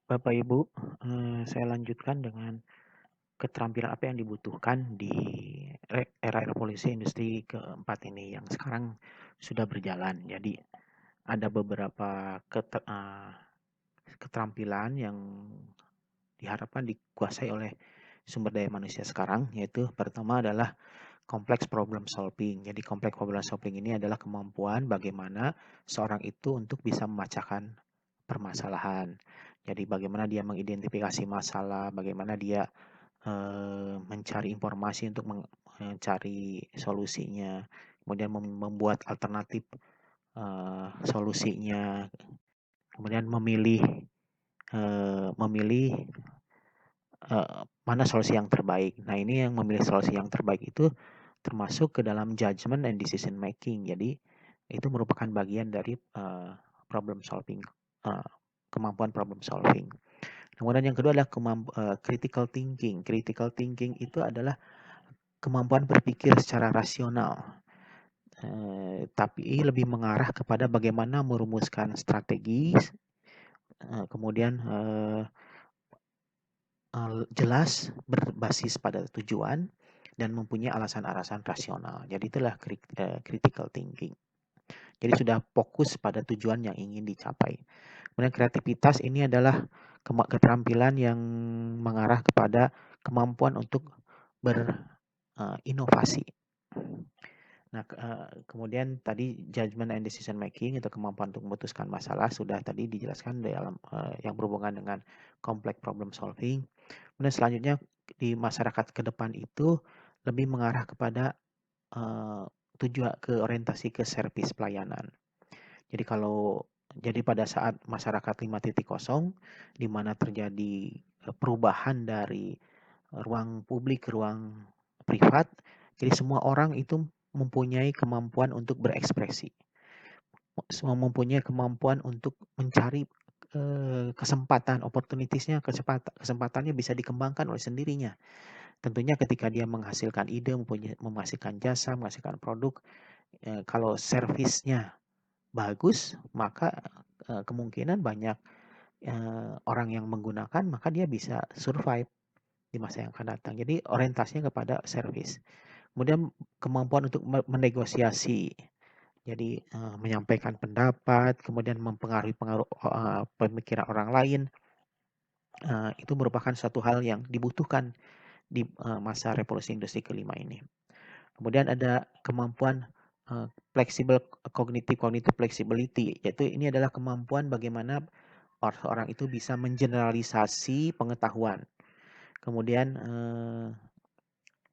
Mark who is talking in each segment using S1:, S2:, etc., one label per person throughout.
S1: Bapak Ibu, saya lanjutkan dengan keterampilan apa yang dibutuhkan di era revolusi industri keempat ini yang sekarang sudah berjalan. Jadi ada beberapa keterampilan yang diharapkan dikuasai oleh sumber daya manusia sekarang, yaitu pertama adalah complex problem solving. Jadi complex problem solving ini adalah kemampuan bagaimana seorang itu untuk bisa memecahkan permasalahan. Jadi bagaimana dia mengidentifikasi masalah, bagaimana dia mencari informasi untuk mencari solusinya, kemudian membuat alternatif solusinya, kemudian memilih mana solusi yang terbaik. Nah, ini yang memilih solusi yang terbaik itu termasuk ke dalam judgment and decision making. Jadi itu merupakan bagian dari problem solving, uh, kemampuan problem solving. Kemudian yang kedua adalah critical thinking. Critical thinking itu adalah kemampuan berpikir secara rasional, tapi lebih mengarah kepada bagaimana merumuskan strategi, kemudian jelas berbasis pada tujuan dan mempunyai alasan-alasan rasional. Jadi itulah critical thinking. Jadi sudah fokus pada tujuan yang ingin dicapai. Kemudian kreativitas ini adalah keterampilan yang mengarah kepada kemampuan untuk berinovasi. Nah, kemudian tadi judgment and decision making atau kemampuan untuk memutuskan masalah sudah tadi dijelaskan dalam yang berhubungan dengan complex problem solving. Kemudian selanjutnya di masyarakat ke depan itu lebih mengarah kepada tujuan ke orientasi ke servis pelayanan. Jadi pada saat masyarakat 5.0 di mana terjadi perubahan dari ruang publik ke ruang privat, jadi semua orang itu mempunyai kemampuan untuk berekspresi, semua mempunyai kemampuan untuk mencari kesempatan, opportunitiesnya, kesempatannya bisa dikembangkan oleh sendirinya. Tentunya ketika dia menghasilkan ide, menghasilkan jasa, menghasilkan produk, kalau servisnya bagus, maka kemungkinan banyak orang yang menggunakan, maka dia bisa survive di masa yang akan datang. Jadi orientasinya kepada service. Kemudian kemampuan untuk menegosiasi. Jadi menyampaikan pendapat, kemudian mempengaruhi pemikiran orang lain, itu merupakan satu hal yang dibutuhkan di masa revolusi industri kelima ini. Kemudian ada kemampuan flexible cognitive flexibility, yaitu ini adalah kemampuan bagaimana orang itu bisa mengeneralisasi pengetahuan, kemudian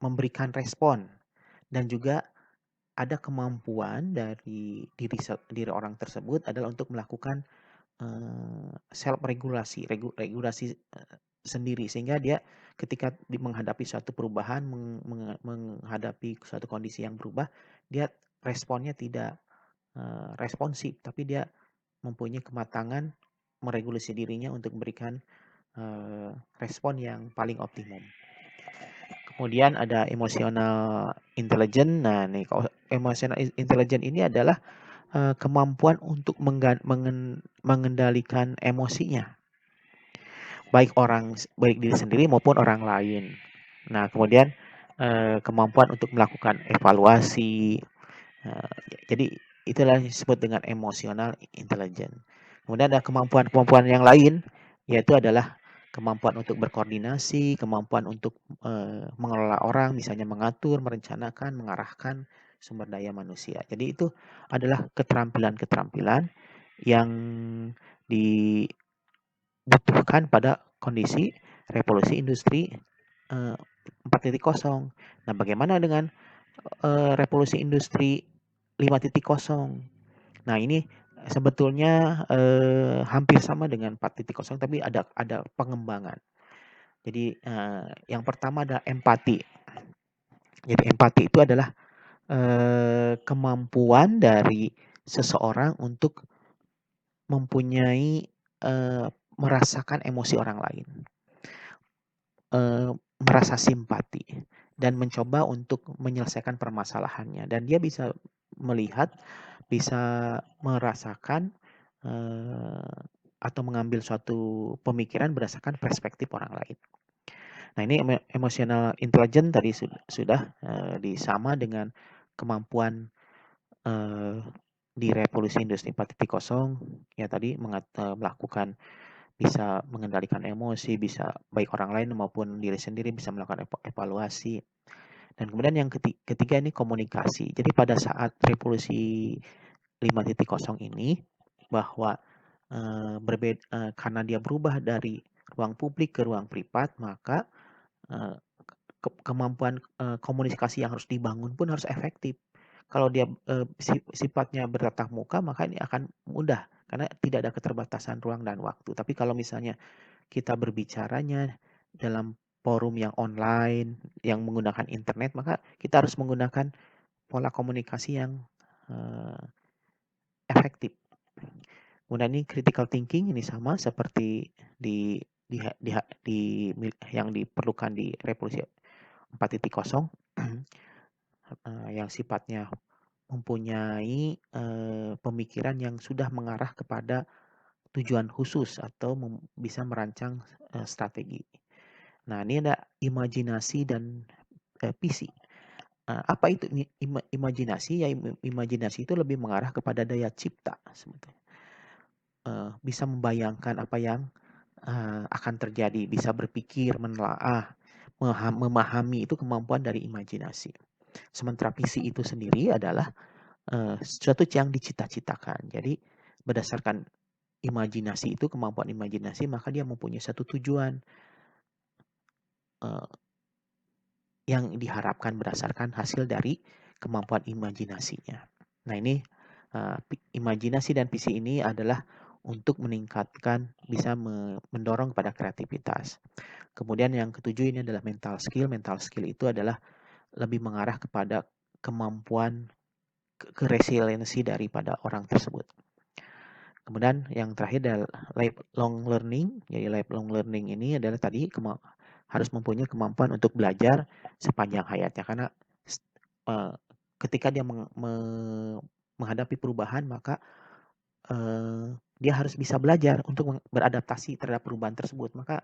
S1: memberikan respon, dan juga ada kemampuan dari diri orang tersebut adalah untuk melakukan self regulasi, regulasi sendiri, sehingga dia ketika menghadapi suatu perubahan, menghadapi suatu kondisi yang berubah, dia responnya tidak responsif, tapi dia mempunyai kematangan meregulasi dirinya untuk memberikan respon yang paling optimum. Kemudian ada emotional intelligence. Nah, nih emotional intelligence ini adalah kemampuan untuk mengendalikan emosinya, baik diri sendiri maupun orang lain. Nah, kemudian kemampuan untuk melakukan evaluasi. Jadi itulah disebut dengan emotional intelligence. Kemudian ada kemampuan-kemampuan yang lain, yaitu adalah kemampuan untuk berkoordinasi, kemampuan untuk mengelola orang, misalnya mengatur, merencanakan, mengarahkan sumber daya manusia. Jadi itu adalah keterampilan-keterampilan yang dibutuhkan pada kondisi revolusi industri 4.0. Nah, bagaimana dengan revolusi industri 5.0? Nah, ini sebetulnya hampir sama dengan 4.0, tapi ada pengembangan. Jadi yang pertama ada empati. Jadi empati itu adalah kemampuan dari seseorang untuk mempunyai merasakan emosi orang lain, merasa simpati dan mencoba untuk menyelesaikan permasalahannya, dan dia bisa melihat, bisa merasakan atau mengambil suatu pemikiran berdasarkan perspektif orang lain. Nah, ini emotional intelligence tadi sudah disama dengan kemampuan di revolusi industri 4.0 ya tadi melakukan bisa mengendalikan emosi, bisa baik orang lain maupun diri sendiri bisa melakukan evaluasi. Dan kemudian yang ketiga ini komunikasi. Jadi pada saat revolusi 5.0 ini bahwa karena dia berubah dari ruang publik ke ruang privat, maka kemampuan komunikasi yang harus dibangun pun harus efektif. Kalau dia sifatnya bertatap muka, maka ini akan mudah karena tidak ada keterbatasan ruang dan waktu. Tapi kalau misalnya kita berbicaranya dalam forum yang online, yang menggunakan internet, maka kita harus menggunakan pola komunikasi yang efektif. Kemudian ini critical thinking ini sama seperti di yang diperlukan di revolusi 4.0 yang sifatnya mempunyai pemikiran yang sudah mengarah kepada tujuan khusus atau bisa merancang strategi. Nah, ini ada imajinasi dan visi. Apa itu imajinasi? Ya, imajinasi itu lebih mengarah kepada daya cipta sebetulnya. Bisa membayangkan apa yang akan terjadi, bisa berpikir, menelaah, memahami, itu kemampuan dari imajinasi. Sementara visi itu sendiri adalah sesuatu yang dicita-citakan. Jadi berdasarkan imajinasi itu, kemampuan imajinasi, maka dia mempunyai satu tujuan yang diharapkan berdasarkan hasil dari kemampuan imajinasinya. Nah, ini imajinasi dan visi ini adalah untuk meningkatkan, bisa mendorong pada kreativitas. Kemudian yang ketujuh ini adalah mental skill. Mental skill itu adalah lebih mengarah kepada kemampuan resiliensi daripada orang tersebut. Kemudian yang terakhir adalah lifelong learning. Jadi lifelong learning ini adalah tadi harus mempunyai kemampuan untuk belajar sepanjang hayatnya. Karena ketika dia menghadapi perubahan, maka dia harus bisa belajar untuk beradaptasi terhadap perubahan tersebut. Maka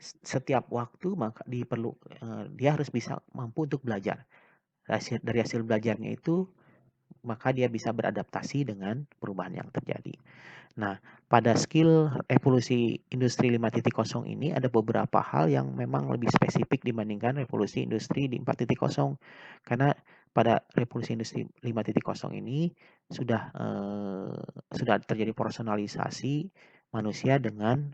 S1: setiap waktu maka dia harus bisa mampu untuk belajar. Dari hasil belajarnya itu, maka dia bisa beradaptasi dengan perubahan yang terjadi. Nah, pada skill evolusi industri 5.0 ini ada beberapa hal yang memang lebih spesifik dibandingkan revolusi industri di 4.0. Karena pada revolusi industri 5.0 ini sudah terjadi personalisasi manusia dengan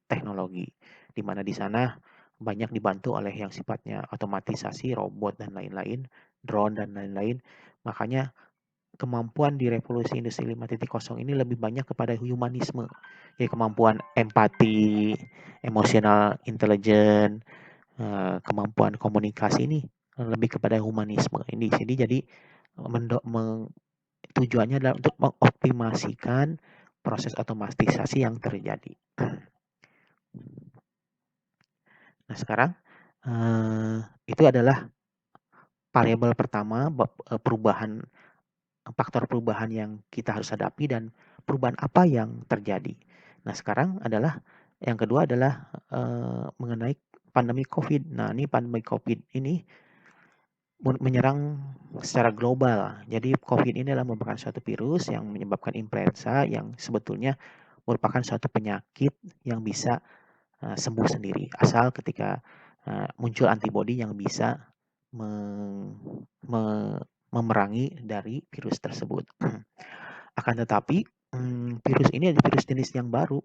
S1: teknologi, di mana di sana banyak dibantu oleh yang sifatnya otomatisasi, robot dan lain-lain, drone dan lain-lain. Makanya kemampuan di revolusi industri 5.0 ini lebih banyak kepada humanisme. Jadi kemampuan empati, emotional intelligence, kemampuan komunikasi ini lebih kepada humanisme. Ini jadi tujuannya adalah untuk mengoptimasikan proses otomatisasi yang terjadi. Nah, sekarang itu adalah variabel pertama, perubahan, faktor perubahan yang kita harus hadapi dan perubahan apa yang terjadi. Nah, sekarang adalah yang kedua adalah mengenai pandemi COVID. Nah, ini pandemi COVID ini menyerang secara global. Jadi COVID ini adalah merupakan suatu virus yang menyebabkan influenza yang sebetulnya merupakan suatu penyakit yang bisa sembuh sendiri asal ketika muncul antibodi yang bisa memerangi dari virus tersebut. Akan tetapi virus ini adalah virus jenis yang baru.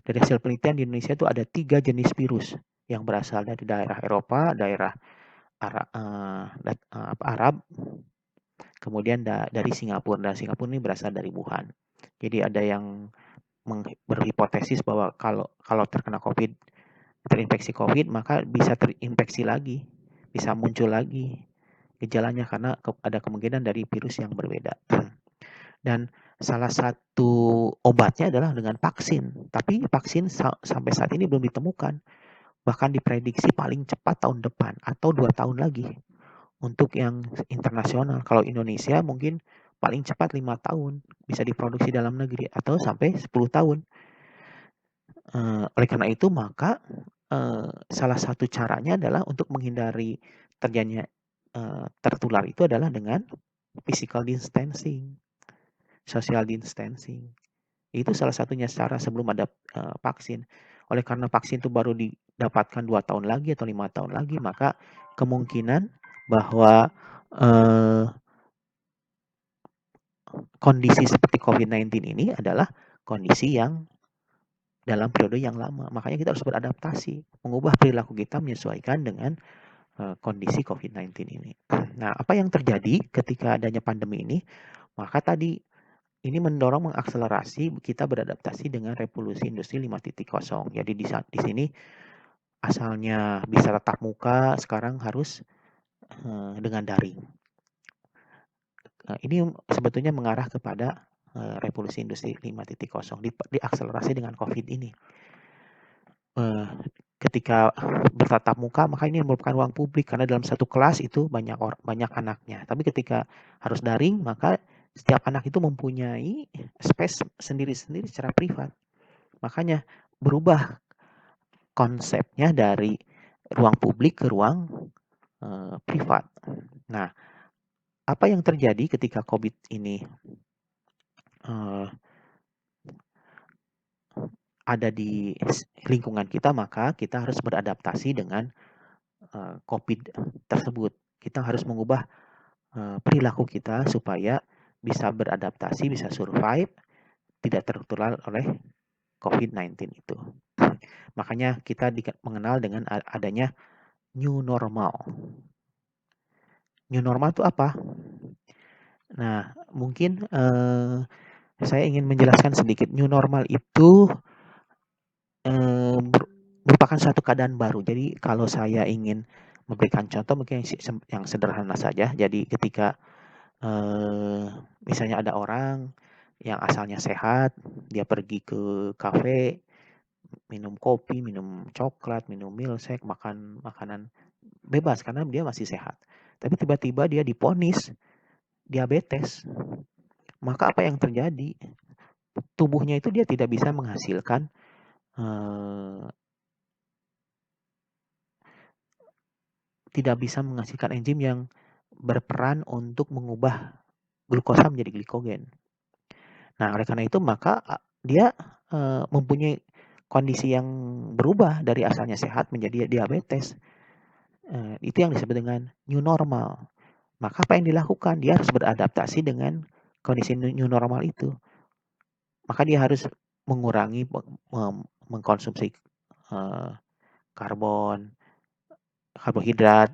S1: Dari hasil penelitian di Indonesia itu ada 3 jenis virus yang berasal dari daerah Eropa, daerah Arab, kemudian dari Singapura. Dan Singapura ini berasal dari Wuhan. Jadi ada yang berhipotesis bahwa kalau terkena COVID, terinfeksi COVID, maka bisa terinfeksi lagi, bisa muncul lagi gejalanya karena ada kemungkinan dari virus yang berbeda. Dan salah satu obatnya adalah dengan vaksin. Tapi vaksin sampai saat ini belum ditemukan. Bahkan diprediksi paling cepat tahun depan atau 2 tahun lagi untuk yang internasional. Kalau Indonesia mungkin paling cepat 5 tahun bisa diproduksi dalam negeri atau sampai 10 tahun. Oleh karena itu maka, salah satu caranya adalah untuk menghindari terjadinya, tertular itu adalah dengan physical distancing, social distancing. Itu salah satunya cara sebelum ada, vaksin. Oleh karena vaksin itu baru didapatkan 2 tahun lagi atau 5 tahun lagi, maka kemungkinan bahwa, eee, kondisi seperti COVID-19 ini adalah kondisi yang dalam periode yang lama. Makanya kita harus beradaptasi, mengubah perilaku kita menyesuaikan dengan, kondisi COVID-19 ini. Nah, apa yang terjadi ketika adanya pandemi ini, maka tadi ini mendorong mengakselerasi kita beradaptasi dengan revolusi industri 5.0. Jadi di sini asalnya bisa tatap muka, sekarang harus, dengan daring. Ini sebetulnya mengarah kepada, revolusi industri 5.0 diakselerasi dengan Covid ini. Ketika bertatap muka, maka ini merupakan ruang publik karena dalam satu kelas itu banyak anaknya. Tapi ketika harus daring, maka setiap anak itu mempunyai space sendiri-sendiri secara privat. Makanya berubah konsepnya dari ruang publik ke ruang, privat. Nah, apa yang terjadi ketika Covid ini, eee, ada di lingkungan kita, maka kita harus beradaptasi dengan, Covid tersebut. Kita harus mengubah, perilaku kita supaya bisa beradaptasi, bisa survive, tidak tertular oleh COVID-19 itu. Makanya kita mengenal dengan adanya new normal. New normal itu apa? Nah, mungkin, saya ingin menjelaskan sedikit. New normal itu, merupakan suatu keadaan baru. Jadi kalau saya ingin memberikan contoh mungkin yang sederhana saja. Jadi ketika, misalnya ada orang yang asalnya sehat, dia pergi ke kafe, minum kopi, minum coklat, minum milkshake, makan makanan bebas karena dia masih sehat. Tapi tiba-tiba dia divonis diabetes, maka apa yang terjadi? Tubuhnya itu dia tidak bisa menghasilkan, enzim yang berperan untuk mengubah glukosa menjadi glikogen. Nah, oleh karena itu maka dia, mempunyai kondisi yang berubah dari asalnya sehat menjadi diabetes. Itu yang disebut dengan new normal. Maka apa yang dilakukan? Dia harus beradaptasi dengan kondisi new normal itu. Maka dia harus mengurangi mengkonsumsi, karbon, karbohidrat,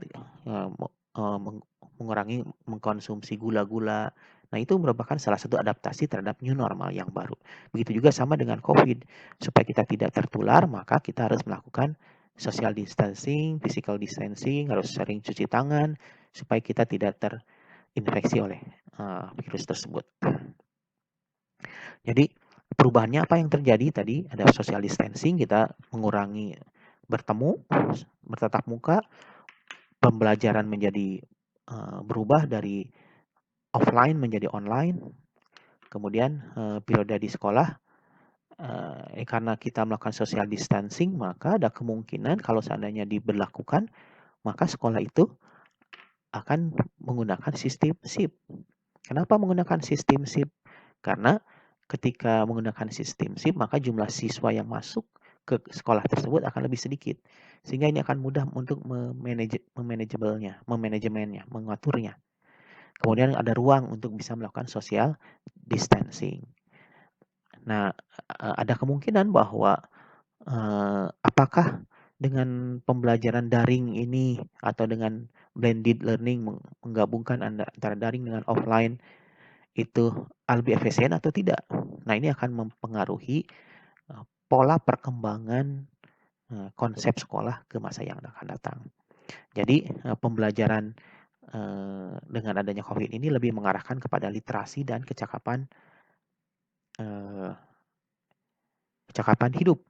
S1: mengurangi mengkonsumsi gula-gula. Nah, itu merupakan salah satu adaptasi terhadap new normal yang baru. Begitu juga sama dengan COVID. Supaya kita tidak tertular, maka kita harus melakukan social distancing, physical distancing, harus sering cuci tangan, supaya kita tidak terinfeksi oleh virus tersebut. Jadi, perubahannya apa yang terjadi tadi? Ada social distancing, kita mengurangi bertemu, bertatap muka, pembelajaran menjadi berubah dari offline menjadi online. Kemudian periode di sekolah, karena kita melakukan social distancing, maka ada kemungkinan kalau seandainya diberlakukan, maka sekolah itu akan menggunakan sistem shift. Kenapa menggunakan sistem shift? Karena ketika menggunakan sistem shift, maka jumlah siswa yang masuk ke sekolah tersebut akan lebih sedikit. Sehingga ini akan mudah untuk memanajemennya, mengaturnya. Kemudian ada ruang untuk bisa melakukan social distancing. Nah, ada kemungkinan bahwa apakah dengan pembelajaran daring ini atau dengan blended learning menggabungkan antara daring dengan offline itu lebih efisien atau tidak? Nah, ini akan mempengaruhi pola perkembangan konsep sekolah ke masa yang akan datang. Jadi pembelajaran dengan adanya COVID ini lebih mengarahkan kepada literasi dan kecakapan hidup.